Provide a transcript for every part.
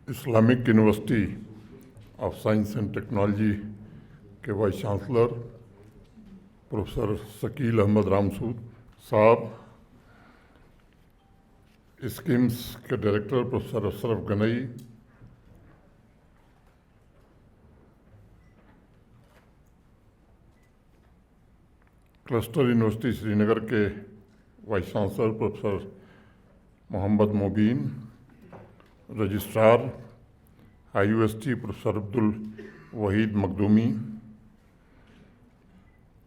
Islamic university of science and technology के vice chancellor professor Shakeel Ahmad Romshoo sahab, schemes के director professor Ashraf Ganai, cluster university Srinagar के vice chancellor professor Mohammad Mubeen, registrar IUST professor Abdul Waheed Makhdoomi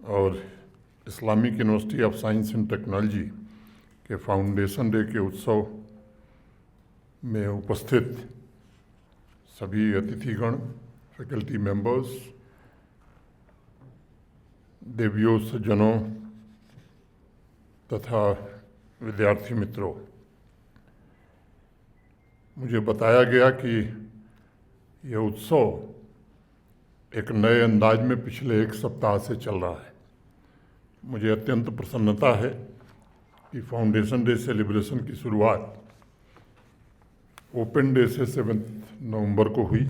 और Islamic university of science and technology के foundation day के उत्सव में उपस्थित सभी अतिथिगण, फैकल्टी मेंबर्स, देवियों सज्जनों तथा विद्यार्थी मित्रों, मुझे बताया गया कि यह उत्सव एक नए अंदाज में पिछले एक सप्ताह से चल रहा है। मुझे अत्यंत प्रसन्नता है कि फाउंडेशन डे सेलिब्रेशन की शुरुआत ओपन डे से 7 नवंबर को हुई,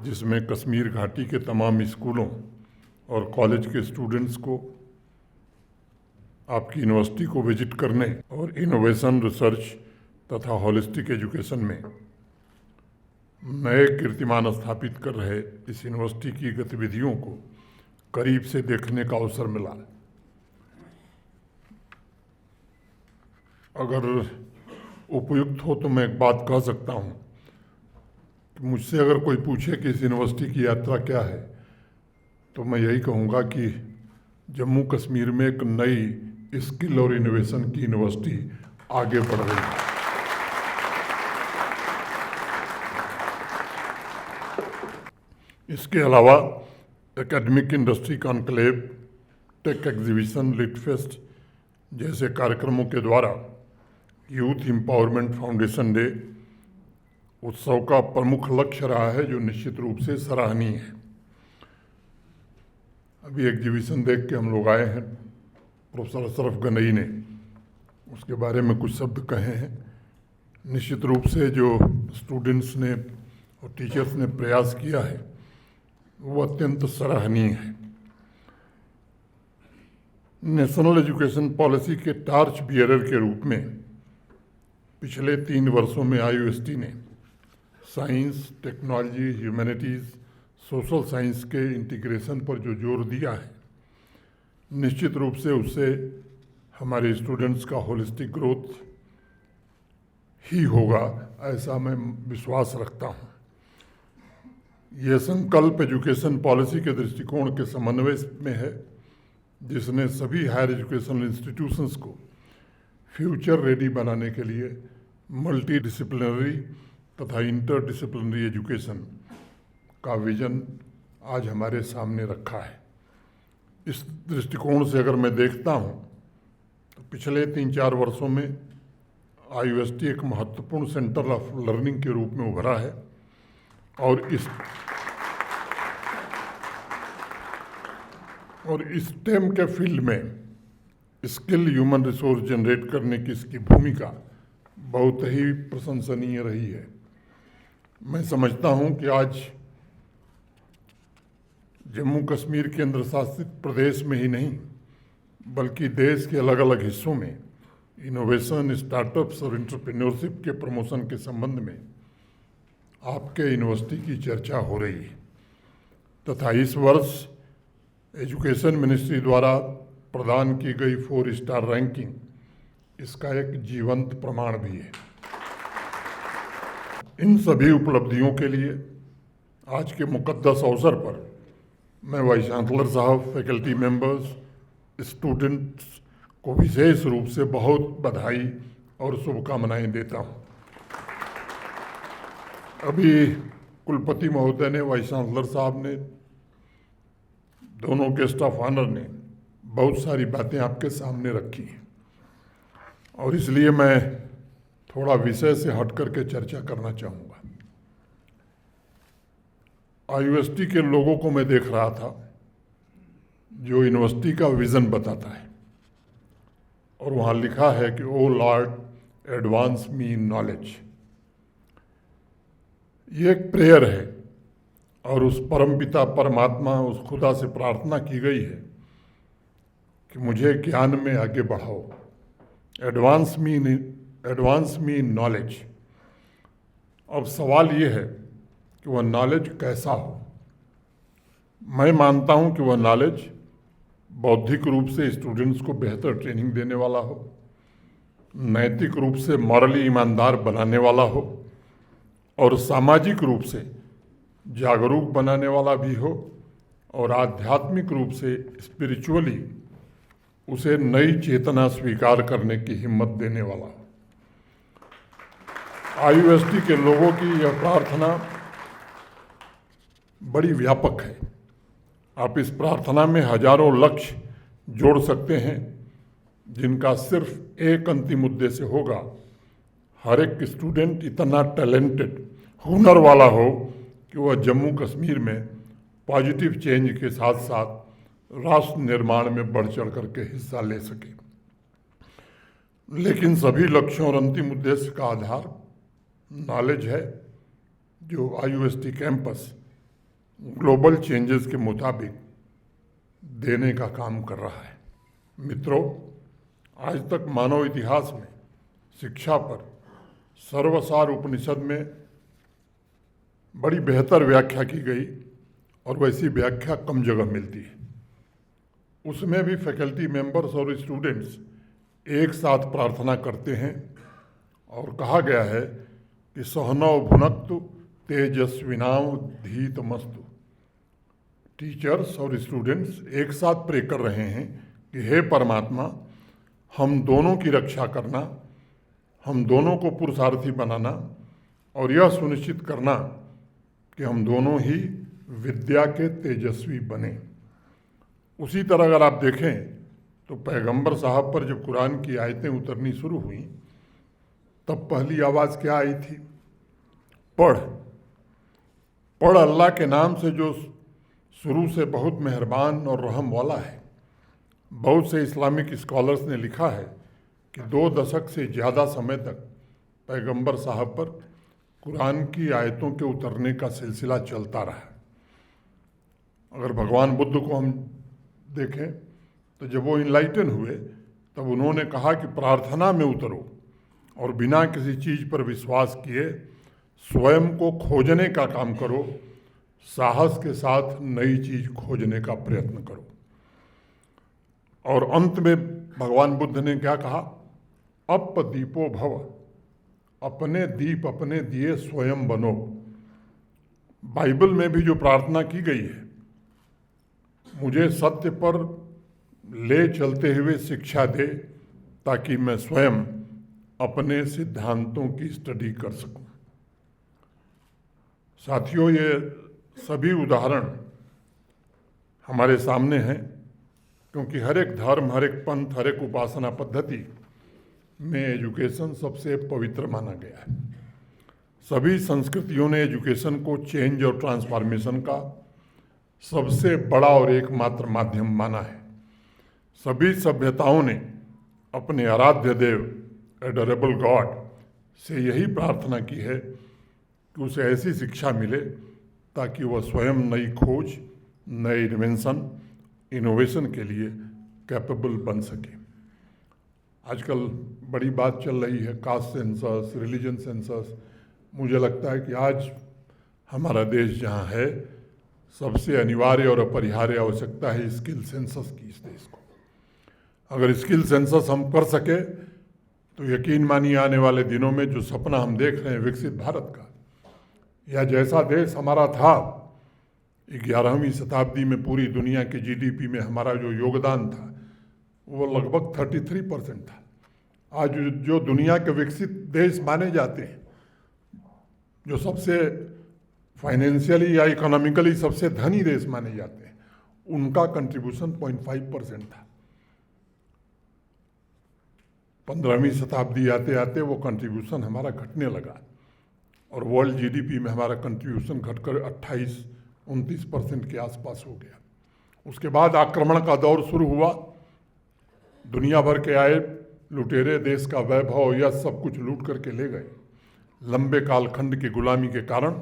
जिसमें कश्मीर घाटी के तमाम स्कूलों और कॉलेज के स्टूडेंट्स को आपकी यूनिवर्सिटी को विजिट करने और इनोवेशन, रिसर्च तथा होलिस्टिक एजुकेशन में नए कीर्तिमान स्थापित कर रहे इस यूनिवर्सिटी की गतिविधियों को करीब से देखने का अवसर मिला। अगर उपयुक्त हो तो मैं एक बात कह सकता हूँ कि मुझसे अगर कोई पूछे कि इस यूनिवर्सिटी की यात्रा क्या है, तो मैं यही कहूँगा कि जम्मू कश्मीर में एक नई स्किल और इनोवेशन की यूनिवर्सिटी आगे बढ़ रही है। इसके अलावा academic industry conclave, tech exhibition, lit fest जैसे कार्यक्रमों के द्वारा यूथ एम्पावरमेंट फाउंडेशन डे उत्सव का प्रमुख लक्ष्य रहा है, जो निश्चित रूप से सराहनीय है। अभी एग्जीबिशन देख के हम लोग आए हैं, प्रोफेसर अशरफ गनई ने उसके बारे में कुछ शब्द कहे हैं। निश्चित रूप से जो स्टूडेंट्स ने और टीचर्स ने प्रयास किया है वो अत्यंत सराहनीय है। नेशनल एजुकेशन पॉलिसी के टार्च बियरर के रूप में पिछले 3 वर्षों में IUST ने science, technology, humanities, social science के इंटीग्रेशन पर जो जोर दिया है, निश्चित रूप से उससे हमारे स्टूडेंट्स का होलिस्टिक ग्रोथ ही होगा, ऐसा मैं विश्वास रखता हूँ। यह संकल्प एजुकेशन पॉलिसी के दृष्टिकोण के समन्वय में है, जिसने सभी हायर एजुकेशनल इंस्टीट्यूशंस को फ्यूचर रेडी बनाने के लिए मल्टी डिसिप्लिनरी तथा इंटर डिसिप्लिनरी एजुकेशन का विजन आज हमारे सामने रखा है। इस दृष्टिकोण से अगर मैं देखता हूँ तो पिछले 3-4 वर्षों में IUST एक महत्वपूर्ण सेंटर ऑफ लर्निंग के रूप में उभरा है और इस STEM के फील्ड में स्किल ह्यूमन रिसोर्स जनरेट करने की इसकी भूमिका बहुत ही प्रशंसनीय रही है। मैं समझता हूं कि आज जम्मू कश्मीर केंद्र शासित प्रदेश में ही नहीं बल्कि देश के अलग अलग हिस्सों में इनोवेशन, स्टार्टअप्स और एंटरप्रेन्योरशिप के प्रमोशन के संबंध में आपके यूनिवर्सिटी की चर्चा हो रही है तथा इस वर्ष एजुकेशन मिनिस्ट्री द्वारा प्रदान की गई 4 स्टार रैंकिंग इसका एक जीवंत प्रमाण भी है। इन सभी उपलब्धियों के लिए आज के मुकद्दस अवसर पर मैं वाइस चांसलर साहब, फैकल्टी मेंबर्स, स्टूडेंट्स को विशेष रूप से बहुत बधाई और शुभकामनाएं देता हूं। अभी कुलपति महोदय ने, वाइस चांसलर साहब ने, दोनों गेस्ट ऑफ ऑनर ने बहुत सारी बातें आपके सामने रखी हैं और इसलिए मैं थोड़ा विषय से हट करके चर्चा करना चाहूँगा। IUST के लोगों को मैं देख रहा था जो यूनिवर्सिटी का विज़न बताता है और वहाँ लिखा है कि O lord advance me in knowledge. ये एक प्रेयर है और उस परमपिता परमात्मा, उस खुदा से प्रार्थना की गई है कि मुझे ज्ञान में आगे बढ़ाओ, एडवांस मी इन नॉलेज। अब सवाल ये है कि वह नॉलेज कैसा हो। मैं मानता हूं कि वह नॉलेज बौद्धिक रूप से स्टूडेंट्स को बेहतर ट्रेनिंग देने वाला हो, नैतिक रूप से मॉरली ईमानदार बनाने वाला हो और सामाजिक रूप से जागरूक बनाने वाला भी हो और आध्यात्मिक रूप से स्पिरिचुअली उसे नई चेतना स्वीकार करने की हिम्मत देने वाला हो। आईयूएसटी के लोगों की यह प्रार्थना बड़ी व्यापक है। आप इस प्रार्थना में हजारों लक्ष्य जोड़ सकते हैं, जिनका सिर्फ एक अंतिम उद्देश्य होगा, हर एक स्टूडेंट इतना टैलेंटेड, हुनर वाला हो कि वह जम्मू कश्मीर में पॉजिटिव चेंज के साथ साथ राष्ट्र निर्माण में बढ़ चढ़ करके हिस्सा ले सके। लेकिन सभी लक्ष्यों और अंतिम उद्देश्य का आधार नॉलेज है, जो आईयूएसटी कैंपस ग्लोबल चेंजेस के मुताबिक देने का काम कर रहा है। मित्रों, आज तक मानव इतिहास में शिक्षा पर सर्वसार उपनिषद में बड़ी बेहतर व्याख्या की गई और वैसी व्याख्या कम जगह मिलती है। उसमें भी फैकल्टी मेंबर्स और स्टूडेंट्स एक साथ प्रार्थना करते हैं और कहा गया है कि सहनौ भुनक्तु तेजस्विनाम धीतमस्तु। टीचर्स और स्टूडेंट्स एक साथ प्रे कर रहे हैं कि हे परमात्मा, हम दोनों की रक्षा करना, हम दोनों को पुरुषार्थी बनाना और यह सुनिश्चित करना कि हम दोनों ही विद्या के तेजस्वी बने। उसी तरह अगर आप देखें तो पैगंबर साहब पर जब कुरान की आयतें उतरनी शुरू हुई तब पहली आवाज़ क्या आई थी? पढ़। पढ़ अल्लाह के नाम से, जो शुरू से बहुत मेहरबान और रहम वाला है। बहुत से इस्लामिक स्कॉलर्स ने लिखा है कि 2 दशक से ज़्यादा समय तक पैगंबर साहब पर कुरान की आयतों के उतरने का सिलसिला चलता रहा। अगर भगवान बुद्ध को हम देखें तो जब वो इनलाइटन हुए तब उन्होंने कहा कि प्रार्थना में उतरो और बिना किसी चीज़ पर विश्वास किए स्वयं को खोजने का काम करो, साहस के साथ नई चीज़ खोजने का प्रयत्न करो। और अंत में भगवान बुद्ध ने क्या कहा? अप दीपो भव, अपने दीप अपने दिए स्वयं बनो। बाइबल में भी जो प्रार्थना की गई है, मुझे सत्य पर ले चलते हुए शिक्षा दे ताकि मैं स्वयं अपने सिद्धांतों की स्टडी कर सकूं। साथियों, ये सभी उदाहरण हमारे सामने हैं क्योंकि हर एक धर्म, हर एक पंथ, हर एक उपासना पद्धति में एजुकेशन सबसे पवित्र माना गया है। सभी संस्कृतियों ने एजुकेशन को चेंज और ट्रांसफॉर्मेशन का सबसे बड़ा और एकमात्र माध्यम माना है। सभी सभ्यताओं ने अपने आराध्य देव एडोरेबल गॉड से यही प्रार्थना की है कि उसे ऐसी शिक्षा मिले ताकि वह स्वयं नई खोज, नए इन्वेंशन, इनोवेशन के लिए कैपेबल बन सके। आजकल बड़ी बात चल रही है कास्ट सेंसस, रिलीजन सेंसस। मुझे लगता है कि आज हमारा देश जहाँ है, सबसे अनिवार्य और अपरिहार्य आवश्यकता है स्किल सेंसस की इस देश को। अगर स्किल सेंसस हम कर सके तो यकीन मानिए आने वाले दिनों में जो सपना हम देख रहे हैं विकसित भारत का, या जैसा देश हमारा था 11वीं शताब्दी में पूरी दुनिया के जीडीपी में हमारा जो योगदान था वो लगभग 33% था। आज जो दुनिया के विकसित देश माने जाते हैं, जो सबसे फाइनेंशियली या इकोनॉमिकली सबसे धनी देश माने जाते हैं, उनका कंट्रीब्यूशन 0.5% था। 15वीं शताब्दी आते आते वो कंट्रीब्यूशन हमारा घटने लगा और वर्ल्ड जीडीपी में हमारा कंट्रीब्यूशन घटकर 28-29% के आसपास हो गया। उसके बाद आक्रमण का दौर शुरू हुआ। दुनिया भर के आए लुटेरे देश का वैभव या सब कुछ लूट करके ले गए। लंबे कालखंड की गुलामी के कारण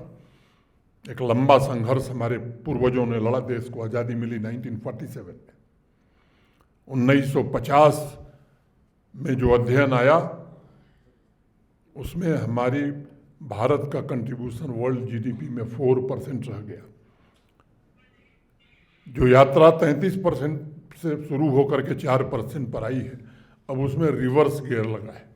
एक लंबा संघर्ष हमारे पूर्वजों ने लड़ा, देश को आज़ादी मिली 1947 में। 1950 में जो अध्ययन आया उसमें हमारी भारत का कंट्रीब्यूशन वर्ल्ड जीडीपी में 4% रह गया। जो यात्रा 33% से शुरू होकर के 4% पर आई है, अब उसमें रिवर्स गियर लगा है।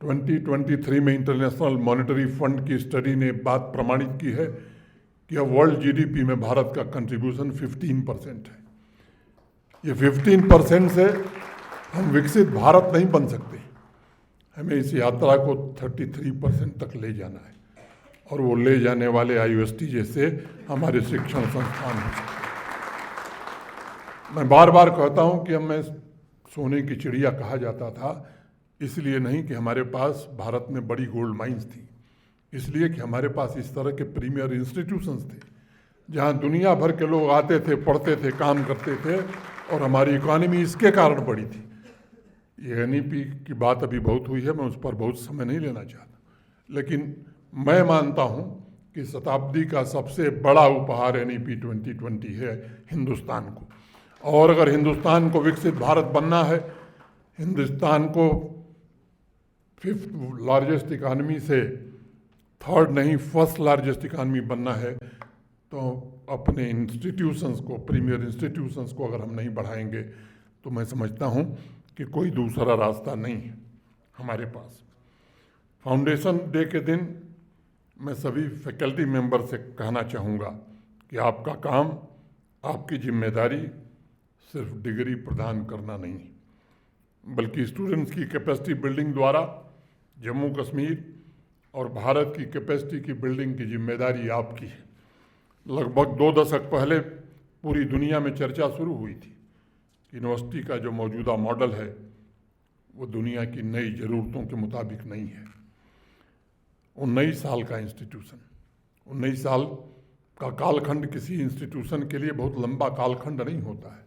2023 में इंटरनेशनल मॉनेटरी फंड की स्टडी ने बात प्रमाणित की है कि अब वर्ल्ड जीडीपी में भारत का कंट्रीब्यूशन 15% है। ये 15% से हम विकसित भारत नहीं बन सकते, हमें इस यात्रा को 33% तक ले जाना है, और वो ले जाने वाले IUST जैसे हमारे शिक्षण संस्थान हो सकते हैं। मैं बार बार कहता हूँ कि हमें सोने की चिड़िया कहा जाता था, इसलिए नहीं कि हमारे पास भारत में बड़ी गोल्ड माइंस थी, इसलिए कि हमारे पास इस तरह के प्रीमियर इंस्टीट्यूशंस थे जहाँ दुनिया भर के लोग आते थे, पढ़ते थे, काम करते थे, और हमारी इकॉनमी इसके कारण बढ़ी थी। ये NEP की बात अभी बहुत हुई है, मैं उस पर बहुत समय नहीं लेना चाहता, लेकिन मैं मानता हूँ कि शताब्दी का सबसे बड़ा उपहार NEP 2020 है हिंदुस्तान को। और अगर हिंदुस्तान को विकसित भारत बनना है, हिंदुस्तान को 5th लार्जेस्ट इकानमी से 3rd नहीं 1st लार्जेस्ट इकानमी बनना है, तो अपने इंस्टीट्यूशंस को, प्रीमियर इंस्टीट्यूशंस को अगर हम नहीं बढ़ाएंगे तो मैं समझता हूँ कि कोई दूसरा रास्ता नहीं है हमारे पास। फाउंडेशन डे के दिन मैं सभी फैकल्टी मेंबर से कहना चाहूँगा कि आपका काम, आपकी जिम्मेदारी सिर्फ डिग्री प्रदान करना नहीं, बल्कि स्टूडेंट्स की कैपेसिटी बिल्डिंग द्वारा जम्मू कश्मीर और भारत की कैपेसिटी की बिल्डिंग की जिम्मेदारी आपकी है। लगभग 2 दशक पहले पूरी दुनिया में चर्चा शुरू हुई थी कि यूनिवर्सिटी का जो मौजूदा मॉडल है वो दुनिया की नई ज़रूरतों के मुताबिक नहीं है। 19 साल का इंस्टीट्यूशन, 19 साल का कालखंड किसी इंस्टीट्यूशन के लिए बहुत लंबा कालखंड नहीं होता है।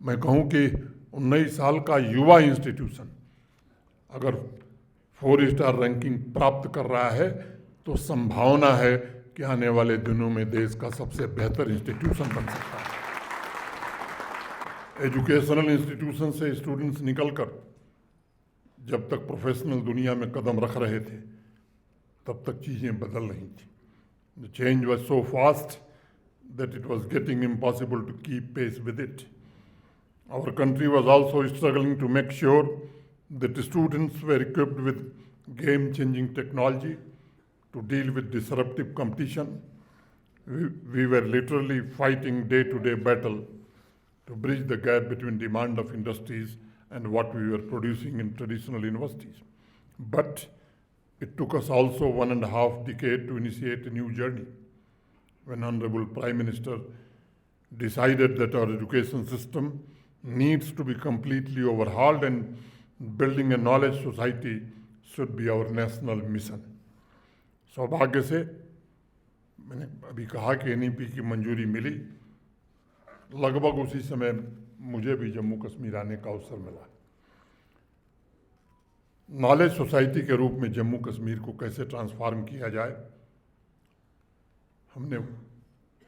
मैं कहूँ कि 19 साल का युवा इंस्टीट्यूशन अगर 4 स्टार रैंकिंग प्राप्त कर रहा है तो संभावना है कि आने वाले दिनों में देश का सबसे बेहतर इंस्टीट्यूशन बन सकता है। एजुकेशनल इंस्टीट्यूशन से स्टूडेंट्स निकलकर जब तक प्रोफेशनल दुनिया में कदम रख रहे थे तब तक चीज़ें बदल रही थी। The change was so fast that it was getting impossible to keep pace with it. Our country was also struggling to make sure that students were equipped with game-changing technology to deal with disruptive competition. We were literally fighting day-to-day battle to bridge the gap between demand of industries and what we were producing in traditional universities. But it took us also 1.5 decades to initiate a new journey. When Honorable Prime Minister decided that our education system needs to be completely overhauled and building a knowledge society should be our national mission. सौभाग्य से मैंने अभी कहा कि NEP की मंजूरी मिली, लगभग उसी समय मुझे भी जम्मू कश्मीर आने का अवसर मिला। नॉलेज सोसाइटी के रूप में जम्मू कश्मीर को कैसे ट्रांसफॉर्म किया जाए, हमने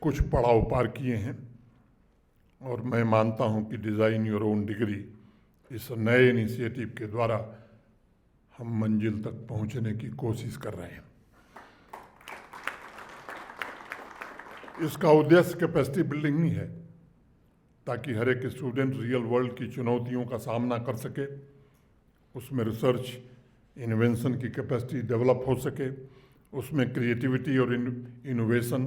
कुछ पड़ाव पार किए हैं और मैं मानता हूं कि डिज़ाइन योर ओन डिग्री इस नए इनिशिएटिव के द्वारा हम मंजिल तक पहुंचने की कोशिश कर रहे हैं। इसका उद्देश्य कैपेसिटी बिल्डिंग नहीं है ताकि हर एक स्टूडेंट रियल वर्ल्ड की चुनौतियों का सामना कर सके, उसमें रिसर्च इन्वेंशन की कैपेसिटी डेवलप हो सके, उसमें क्रिएटिविटी और इनोवेशन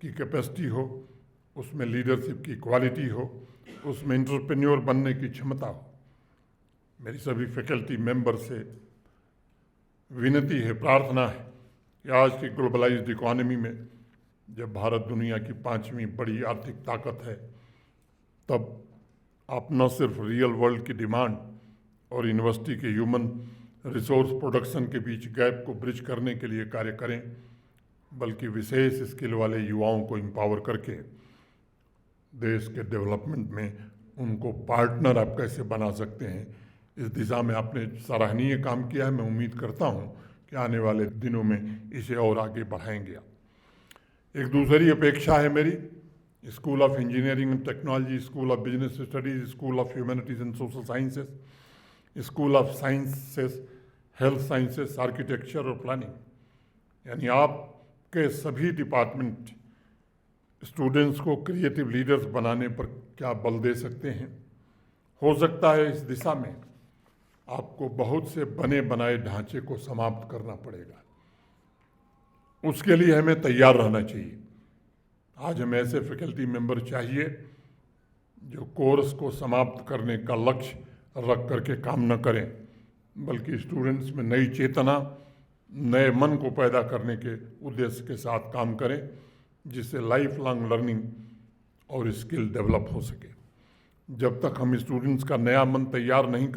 की कैपेसिटी हो, उसमें लीडरशिप की क्वालिटी हो, उसमें एंटरप्रेन्योर बनने की क्षमता हो। मेरी सभी फैकल्टी मेंबर से विनती है, प्रार्थना है कि आज की ग्लोबलाइज्ड इकॉनमी में जब भारत दुनिया की 5वीं बड़ी आर्थिक ताकत है, तब आप न सिर्फ रियल वर्ल्ड की डिमांड और यूनिवर्सिटी के ह्यूमन रिसोर्स प्रोडक्शन के बीच गैप को ब्रिज करने के लिए कार्य करें, बल्कि विशेष स्किल वाले युवाओं को एम्पावर करके देश के डेवलपमेंट में उनको पार्टनर आप कैसे बना सकते हैं, इस दिशा में आपने सराहनीय काम किया है। मैं उम्मीद करता हूं कि आने वाले दिनों में इसे और आगे बढ़ाएंगे आप। एक दूसरी अपेक्षा है मेरी, school of engineering and technology, school of business studies, school of humanities and social sciences, school of sciences, health sciences, architecture और प्लानिंग, यानी आपके सभी डिपार्टमेंट स्टूडेंट्स को क्रिएटिव लीडर्स बनाने पर क्या बल दे सकते हैं। हो सकता है इस दिशा में आपको बहुत से बने बनाए ढांचे को समाप्त करना पड़ेगा, उसके लिए हमें तैयार रहना चाहिए। आज हमें ऐसे फैकल्टी मेंबर चाहिए जो कोर्स को समाप्त करने का लक्ष्य रख करके काम न करें, बल्कि स्टूडेंट्स में नई चेतना, नए मन को पैदा करने के उद्देश्य के साथ काम करें, जिससे लाइफ लॉन्ग लर्निंग और स्किल डेवलप हो सके। जब तक हम स्टूडेंट्स का नया मन तैयार नहीं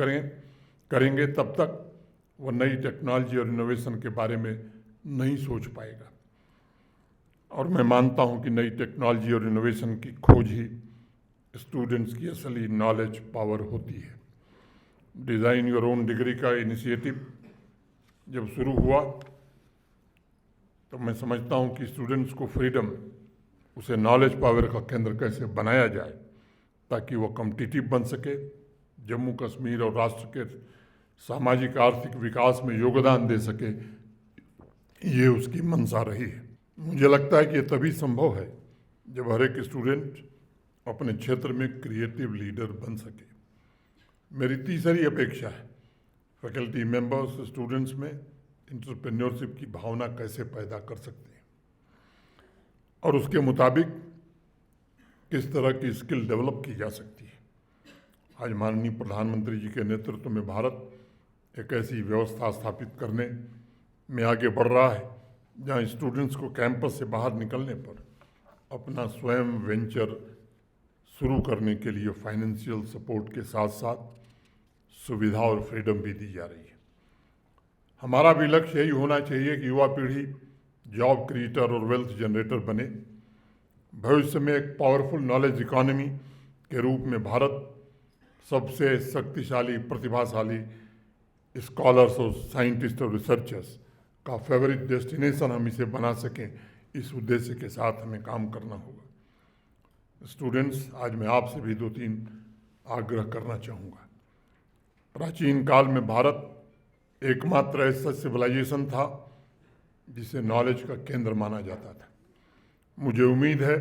करेंगे तब तक वो नई टेक्नोलॉजी और इनोवेशन के बारे में नहीं सोच पाएगा। और मैं मानता हूं कि नई टेक्नोलॉजी और इनोवेशन की खोज ही स्टूडेंट्स की असली नॉलेज पावर होती है। डिज़ाइन योर ओन डिग्री का इनिशिएटिव जब शुरू हुआ तो मैं समझता हूं कि स्टूडेंट्स को फ्रीडम, उसे नॉलेज पावर का केंद्र कैसे बनाया जाए ताकि वो कॉम्पिटिटिव बन सके, जम्मू कश्मीर और राष्ट्र के सामाजिक आर्थिक विकास में योगदान दे सके, ये उसकी मंशा रही है। मुझे लगता है कि ये तभी संभव है जब हर एक स्टूडेंट अपने क्षेत्र में क्रिएटिव लीडर बन सके। मेरी तीसरी अपेक्षा है फैकल्टी मेंबर्स स्टूडेंट्स में एंटरप्रेन्योरशिप की भावना कैसे पैदा कर सकते हैं और उसके मुताबिक किस तरह की स्किल डेवलप की जा सकती है। आज माननीय प्रधानमंत्री जी के नेतृत्व में भारत एक ऐसी व्यवस्था स्थापित करने में आगे बढ़ रहा है जहां स्टूडेंट्स को कैंपस से बाहर निकलने पर अपना स्वयं वेंचर शुरू करने के लिए फाइनेंशियल सपोर्ट के साथ साथ सुविधा और फ्रीडम भी दी जा रही है। हमारा भी लक्ष्य यही होना चाहिए कि युवा पीढ़ी जॉब क्रिएटर और वेल्थ जनरेटर बने। भविष्य में एक पावरफुल नॉलेज इकोनॉमी के रूप में भारत सबसे शक्तिशाली, प्रतिभाशाली स्कॉलर्स और साइंटिस्ट और रिसर्चर्स का फेवरेट डेस्टिनेशन हम इसे बना सकें, इस उद्देश्य के साथ हमें काम करना होगा। स्टूडेंट्स, आज मैं आपसे भी 2-3 आग्रह करना चाहूँगा। प्राचीन काल में भारत एकमात्र ऐसा सिविलाइजेशन था जिसे नॉलेज का केंद्र माना जाता था। मुझे उम्मीद है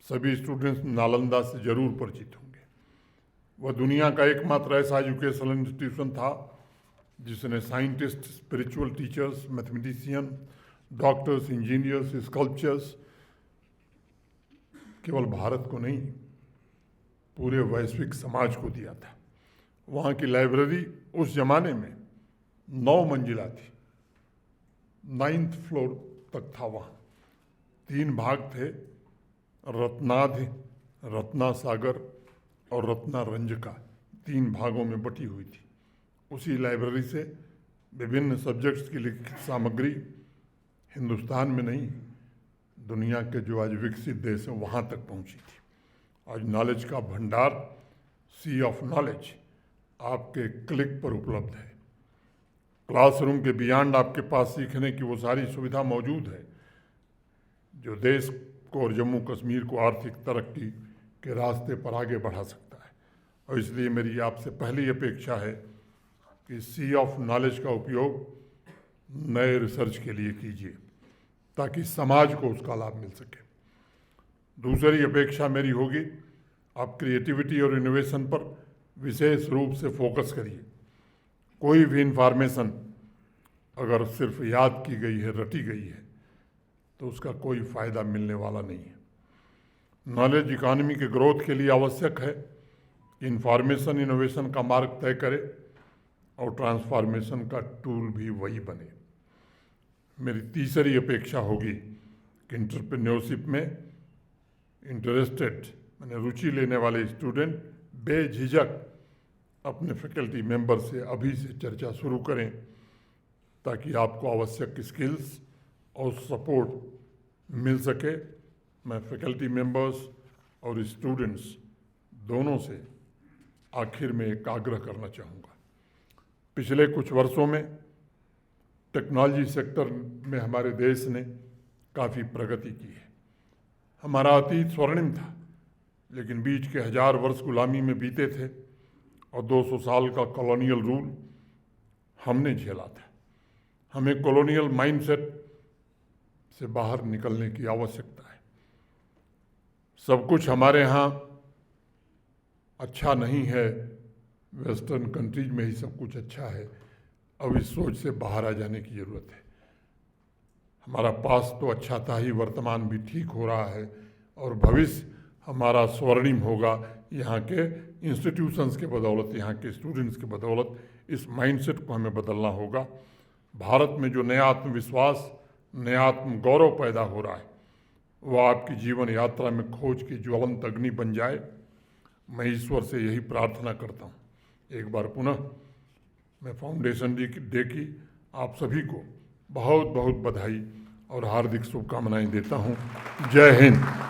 सभी स्टूडेंट्स नालंदा से जरूर परिचित होंगे। वह दुनिया का एकमात्र ऐसा एजुकेशनल इंस्टीट्यूशन था जिसने scientist, spiritual teachers, mathematician, doctors, engineers, sculptures केवल भारत को नहीं पूरे वैश्विक समाज को दिया था। वहाँ की लाइब्रेरी उस जमाने में 9 मंजिला थी, 9th फ्लोर तक था। वहाँ 3 भाग थे, रत्नाधि, रत्नासागर और रत्नारंजका, 3 भागों में बटी हुई थी। उसी लाइब्रेरी से विभिन्न सब्जेक्ट्स की लिखित सामग्री हिंदुस्तान में नहीं, दुनिया के जो आज विकसित देश हैं वहाँ तक पहुँची थी। आज नॉलेज का भंडार, सी ऑफ नॉलेज आपके क्लिक पर उपलब्ध है। क्लासरूम के बियॉन्ड आपके पास सीखने की वो सारी सुविधा मौजूद है जो देश को और जम्मू कश्मीर को आर्थिक तरक्की के रास्ते पर आगे बढ़ा सकता है। और इसलिए मेरी आपसे पहली अपेक्षा है कि सी ऑफ नॉलेज का उपयोग नए रिसर्च के लिए कीजिए ताकि समाज को उसका लाभ मिल सके। दूसरी अपेक्षा मेरी होगी, आप क्रिएटिविटी और इनोवेशन पर विशेष रूप से फोकस करिए। कोई भी इंफॉर्मेशन अगर सिर्फ याद की गई है, रटी गई है, तो उसका कोई फ़ायदा मिलने वाला नहीं है। नॉलेज इकोनॉमी के ग्रोथ के लिए आवश्यक है कि इंफॉर्मेशन इनोवेशन का मार्ग तय करे और ट्रांसफॉर्मेशन का टूल भी वही बने। मेरी तीसरी अपेक्षा होगी कि एंटरप्रेन्योरशिप में इंटरेस्टेड माने रुचि लेने वाले स्टूडेंट बेझिझक अपने फैकल्टी मेंबर से अभी से चर्चा शुरू करें ताकि आपको आवश्यक स्किल्स और सपोर्ट मिल सके। मैं फैकल्टी मेंबर्स और स्टूडेंट्स दोनों से आखिर में एक आग्रह करना चाहूँगा। पिछले कुछ वर्षों में टेक्नोलॉजी सेक्टर में हमारे देश ने काफ़ी प्रगति की है। हमारा अतीत स्वर्णिम था, लेकिन बीच के 1000 वर्ष गुलामी में बीते थे और 200 साल का कॉलोनियल रूल हमने झेला था। हमें कॉलोनियल माइंडसेट से बाहर निकलने की आवश्यकता है। सब कुछ हमारे यहाँ अच्छा नहीं है, वेस्टर्न कंट्रीज में ही सब कुछ अच्छा है। अब इस सोच से बाहर आ जाने की ज़रूरत है। हमारा पास्ट तो अच्छा था ही, वर्तमान भी ठीक हो रहा है और भविष्य हमारा स्वर्णिम होगा यहाँ के इंस्टीट्यूशंस के बदौलत, यहाँ के स्टूडेंट्स के बदौलत। इस माइंडसेट को हमें बदलना होगा। भारत में जो नया आत्मविश्वास, नया आत्मगौरव पैदा हो रहा है, वह आपकी जीवन यात्रा में खोज की ज्वलंत अग्नि बन जाए। मैं ईश्वर से यही प्रार्थना करता हूँ। एक बार पुनः मैं फाउंडेशन डे की आप सभी को बहुत बहुत बधाई और हार्दिक शुभकामनाएं देता हूँ। जय हिंद।